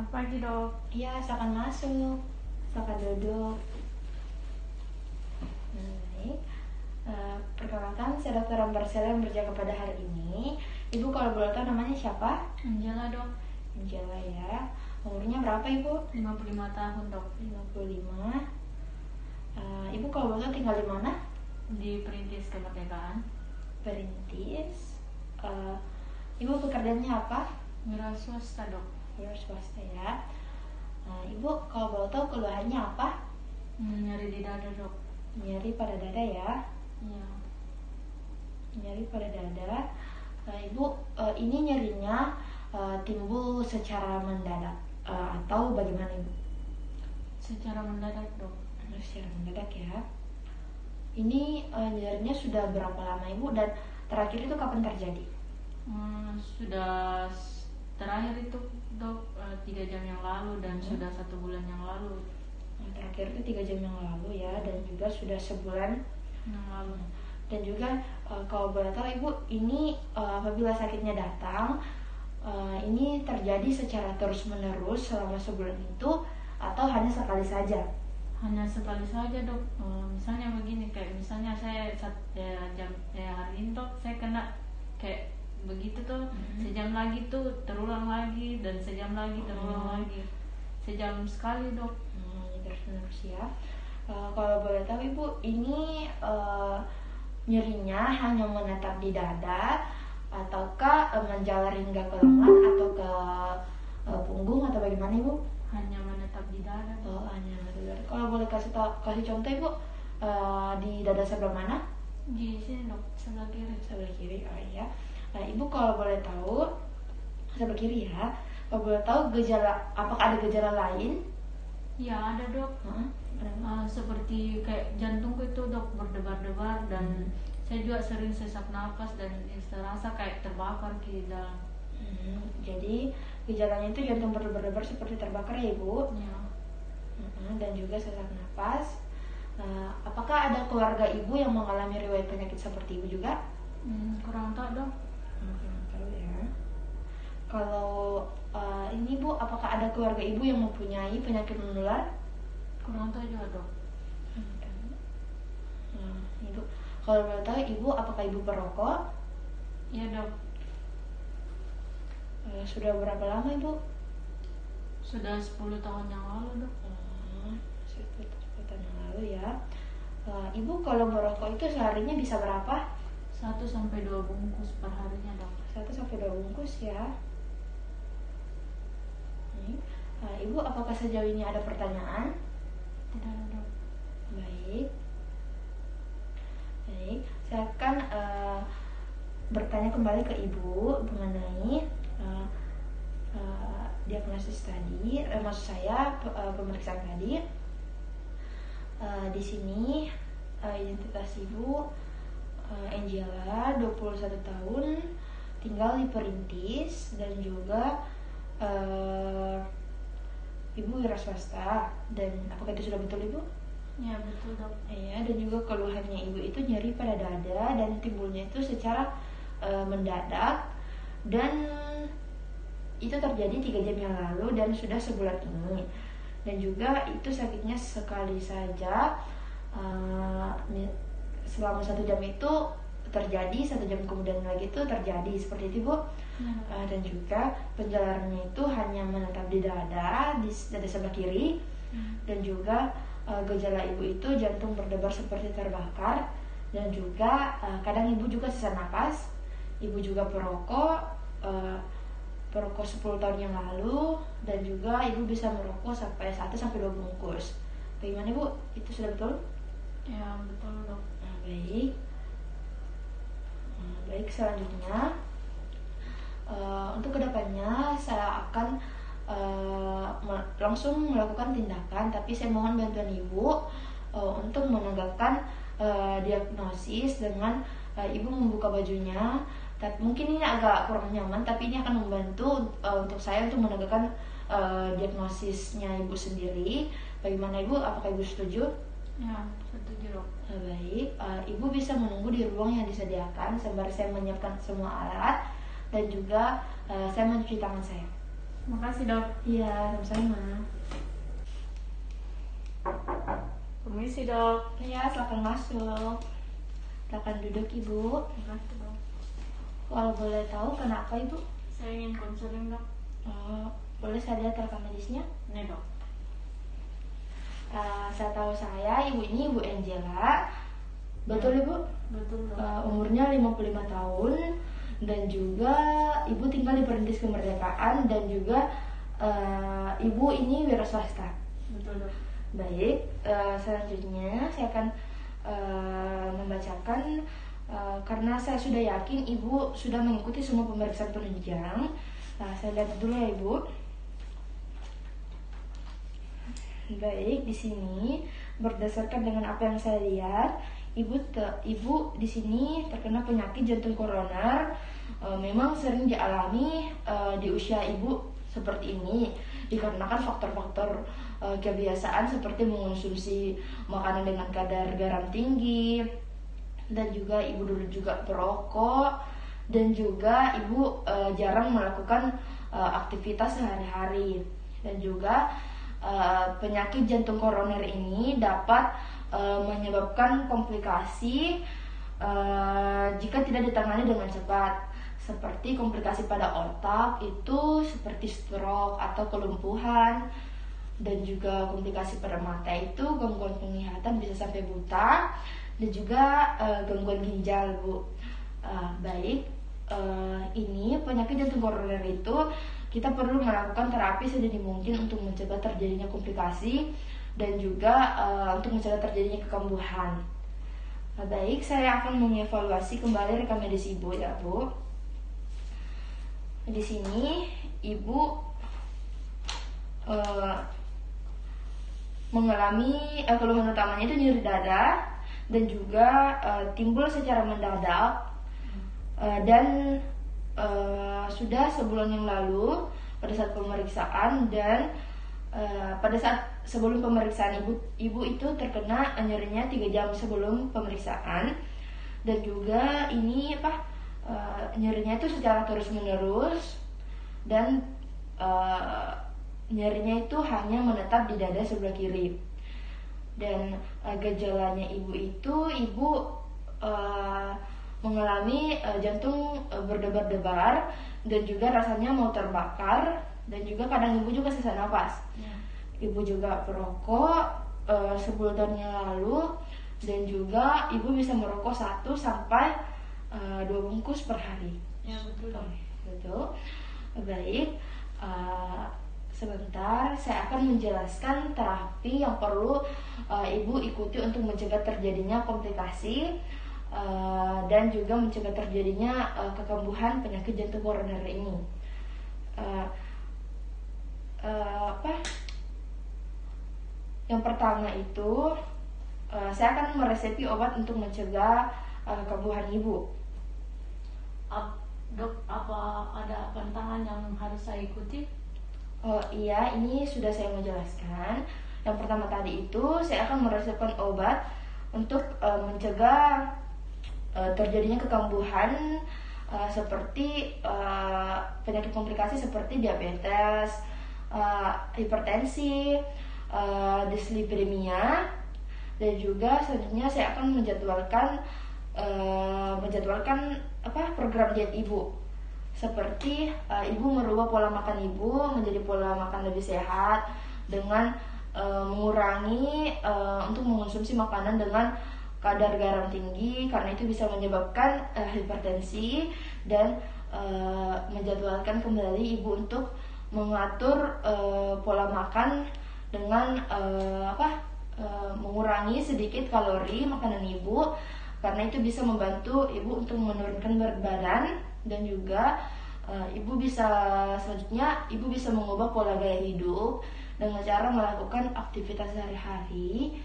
Selamat pagi dok. Iya, silakan masuk. Silakan duduk. Baik. Perkenalkan, saya Dr. Ambarsela yang berjaga pada hari ini. Ibu kalau boleh tahu namanya siapa? Angela dok. Angela ya. Umurnya berapa ibu? 55 tahun dok. 55. Ibu kalau boleh tahu tinggal di mana? Di Perintis Kemerdekaan. Perintis. Ibu pekerjaannya apa? Wira swasta dok. Wira swasta ya. Ibu kalau boleh tahu keluhannya apa? Nyari di dada dok. Nyari pada dada ya. Iya. Nyari pada dada. Ibu, ini nyerinya timbul secara mendadak atau bagaimana ibu? Secara mendadak dok. Secara mendadak ya. Ini nyerinya sudah berapa lama ibu dan terakhir itu kapan terjadi? Sudah terakhir itu dok 3 jam yang lalu dan sudah 1 bulan yang lalu. Terakhir itu 3 jam yang lalu ya, dan juga sudah sebulan Yang lalu. Dan juga kalau boleh tahu ibu, ini apabila sakitnya datang, ini terjadi secara terus menerus selama sebulan itu atau hanya sekali saja? Hanya sekali saja dok. Misalnya begini, kayak misalnya saya hari ini dok saya kena kayak begitu tuh, sejam lagi tuh terulang lagi dan sejam lagi terulang lagi. Sejam sekali dok. Terus ya. Kalau boleh tahu ibu, ini nyerinya hanya menetap di dada ataukah menjalar hingga ke lengan atau ke punggung atau bagaimana ibu? Hanya menetap di dada. Oh, hanya di dada. Kalau boleh kasih contoh ibu, di dada sebelah mana? Di sini dok, sebelah kiri. Sebelah kiri. Oh iya. Ibu kalau boleh tahu, sebelah kiri ya. Kalau boleh tahu apakah ada gejala lain? Ya ada dok. Seperti kayak jantungku itu dok berdebar-debar dan saya juga sering sesak nafas dan terasa kayak terbakar di dalam. Jadi gejalanya itu jantung berdebar-debar seperti terbakar ya ibu? Ya. Dan juga sesak nafas. Apakah ada keluarga ibu yang mengalami riwayat penyakit seperti ibu juga? Kurang tahu dok. Kurang tahu ya. Kalau ini bu, apakah ada keluarga ibu yang mempunyai penyakit menular? Kurang tahu juga dok. Ibu, kalau boleh tahu ibu, apakah ibu perokok? Iya dok. Sudah berapa lama ibu? Sudah 10 tahun yang lalu dok. 10 tahun yang lalu ya. Ibu kalau merokok itu seharinya bisa berapa? 1 sampai 2 bungkus per harinya dok. 1 sampai 2 bungkus ya. Ibu, apakah sejauh ini ada pertanyaan? Tidak ada dok. Baik, saya akan bertanya kembali ke ibu mengenai diagnosis tadi, maksud saya pemeriksaan tadi. Di sini identitas ibu Angela, 21 tahun, tinggal di Perintis, dan juga ibu wira swasta. Dan apakah itu sudah betul ibu? Ya betul dok. Iya, dan juga keluhannya ibu itu nyeri pada dada dan timbulnya itu secara mendadak, dan itu terjadi 3 jam yang lalu dan sudah sebulan ini. Dan juga itu sakitnya sekali saja, selama 1 jam itu terjadi, 1 jam kemudian lagi itu terjadi, seperti itu bu. Dan juga penjalarannya itu hanya menetap di dada sebelah kiri. Dan juga gejala ibu itu jantung berdebar seperti terbakar, dan juga kadang ibu juga sesak napas. Ibu juga perokok 10 tahun yang lalu, dan juga ibu bisa merokok sampai 1 sampai 2 bungkus. Bagaimana ibu? Itu sudah betul? Ya betul dok. Baik, selanjutnya untuk kedepannya saya akan langsung melakukan tindakan, tapi saya mohon bantuan ibu untuk menegakkan diagnosis dengan ibu membuka bajunya. Mungkin ini agak kurang nyaman, tapi ini akan membantu untuk saya untuk menegakkan diagnosisnya ibu sendiri. Bagaimana ibu? Apakah ibu setuju? Ya setuju dok. Baik, ibu bisa menunggu di ruang yang disediakan sembari saya menyiapkan semua alat, dan juga saya mencuci tangan saya. Makasih dok. Iya, sama-sama. Permisi dok. Iya, silakan masuk. Silakan duduk Ibu. Makasih dok. Kalau boleh tahu kenapa Ibu? Saya ingin konseling dok. Boleh saya lihat rekam medisnya? Nih dok. Saya tahu Ibu ini Ibu Angela. Betul Ibu? Betul dok. Umurnya 55 tahun dan juga Ibu tinggal di Perintis Kemerdekaan dan juga Ibu ini wira swasta. Betul dok. Baik, selanjutnya saya akan membacakan karena saya sudah yakin Ibu sudah mengikuti semua pemeriksaan penunjang. Saya lihat dulu ya Ibu. Baik, di sini berdasarkan dengan apa yang saya lihat, Ibu di sini terkena penyakit jantung koroner. Memang sering dialami di usia Ibu seperti ini dikarenakan faktor-faktor kebiasaan seperti mengonsumsi makanan dengan kadar garam tinggi, dan juga Ibu dulu juga perokok, dan juga Ibu jarang melakukan aktivitas sehari-hari, dan juga penyakit jantung koroner ini dapat menyebabkan komplikasi jika tidak ditangani dengan cepat, seperti komplikasi pada otak itu seperti stroke atau kelumpuhan, dan juga komplikasi pada mata itu gangguan penglihatan bisa sampai buta, dan juga gangguan ginjal Bu. Baik, ini penyakit jantung koroner itu kita perlu melakukan terapi sedini mungkin untuk mencegah terjadinya komplikasi dan juga untuk mencegah terjadinya kekambuhan. Baik, saya akan mengevaluasi kembali rekam medis Ibu ya Bu. Di sini Ibu mengalami keluhan utamanya itu nyeri dada dan juga timbul secara mendadak dan sudah sebulan yang lalu pada saat pemeriksaan, dan pada saat sebelum pemeriksaan ibu itu terkena nyerinya 3 jam sebelum pemeriksaan, dan juga ini nyerinya itu secara terus menerus, dan nyerinya itu hanya menetap di dada sebelah kiri. Dan gejalanya ibu itu mengalami jantung berdebar-debar dan juga rasanya mau terbakar, dan juga kadang ibu juga sesak nafas. Ibu juga perokok sebulan yang lalu, dan juga ibu bisa merokok 1 sampai 2 bungkus per hari. Ya betul. Betul. Baik, sebentar saya akan menjelaskan terapi yang perlu ibu ikuti untuk mencegah terjadinya komplikasi dan juga mencegah terjadinya kekambuhan penyakit jantung koroner ini. Yang pertama itu saya akan meresepi obat untuk mencegah kekambuhan ibu. Dok, apa ada pantangan yang harus saya ikuti? Oh iya, ini sudah saya menjelaskan. Yang pertama tadi itu saya akan meresepkan obat untuk mencegah terjadinya kekambuhan seperti penyakit komplikasi seperti diabetes, hipertensi, dislipidemia, dan juga selanjutnya saya akan menjadwalkan program diet ibu, seperti ibu merubah pola makan ibu menjadi pola makan lebih sehat dengan mengurangi untuk mengonsumsi makanan dengan kadar garam tinggi, karena itu bisa menyebabkan hipertensi, dan menjadwalkan kembali ibu untuk mengatur pola makan dengan mengurangi sedikit kalori makanan ibu, karena itu bisa membantu ibu untuk menurunkan berat badan, dan juga ibu bisa mengubah pola gaya hidup dengan cara melakukan aktivitas sehari-hari.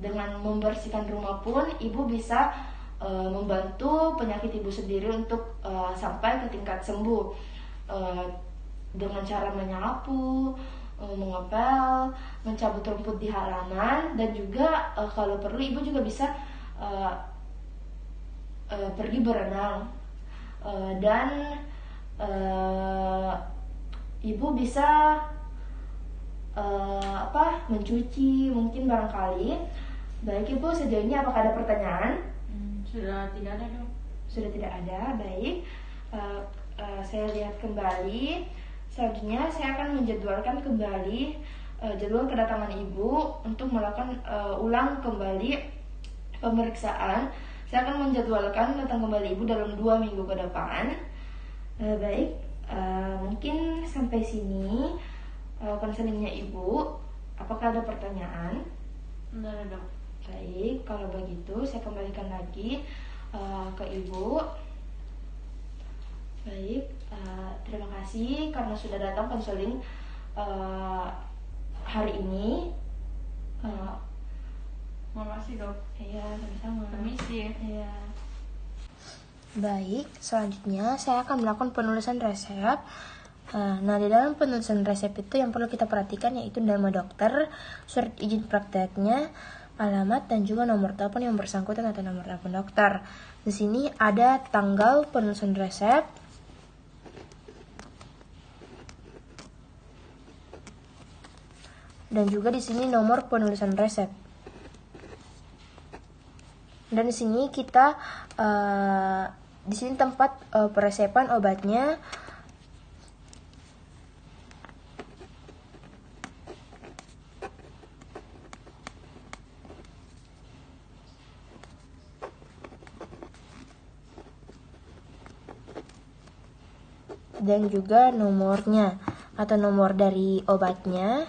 Dengan membersihkan rumah pun ibu bisa membantu penyakit ibu sendiri untuk sampai ke tingkat sembuh dengan cara menyapu, mengepel, mencabut rumput di halaman, dan juga kalau perlu ibu juga bisa pergi berenang dan ibu bisa mencuci mungkin barangkali. Baik ibu, sejauh ini apakah ada pertanyaan? Sudah tidak ada dok. Sudah tidak ada, baik. Saya lihat kembali. Selanjutnya saya akan menjadwalkan kembali jadwal kedatangan ibu untuk melakukan ulang kembali pemeriksaan. Saya akan menjadwalkan datang kembali ibu dalam 2 minggu ke depan. Baik, mungkin sampai sini konselingnya ibu. Apakah ada pertanyaan? Tidak ada dok. Baik, kalau begitu saya kembalikan lagi ke ibu. Baik, terima kasih karena sudah datang konseling hari ini. Makasih dok. Iya, sama-sama. Permisi ya. Iya. Baik, selanjutnya saya akan melakukan penulisan resep. Nah, di dalam penulisan resep itu yang perlu kita perhatikan yaitu nama dokter, surat izin prakteknya, alamat, dan juga nomor telepon yang bersangkutan atau nomor telepon dokter. Di sini ada tanggal penulisan resep, dan juga di sini nomor penulisan resep. Dan di sini kita di sini tempat peresepan obatnya. Dan juga nomornya atau nomor dari obatnya.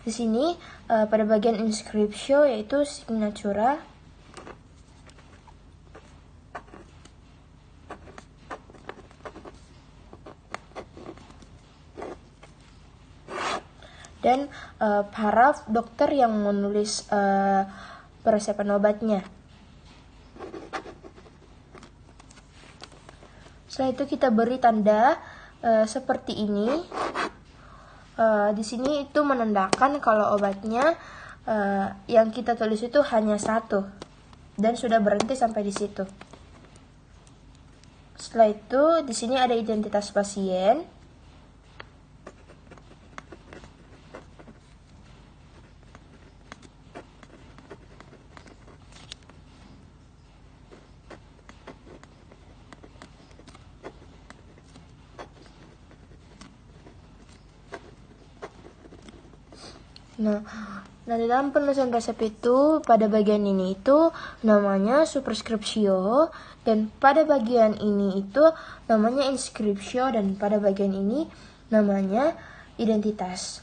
Di sini pada bagian inscriptio yaitu signatura. Dan paraf dokter yang menulis peresepan obatnya. Setelah itu kita beri tanda seperti ini. Di sini itu menandakan kalau obatnya yang kita tulis itu hanya 1 dan sudah berhenti sampai di situ. Setelah itu di sini ada identitas pasien. Nah, di dalam penulisan resep itu pada bagian ini itu namanya superscriptio, dan pada bagian ini itu namanya inscriptio, dan pada bagian ini namanya identitas.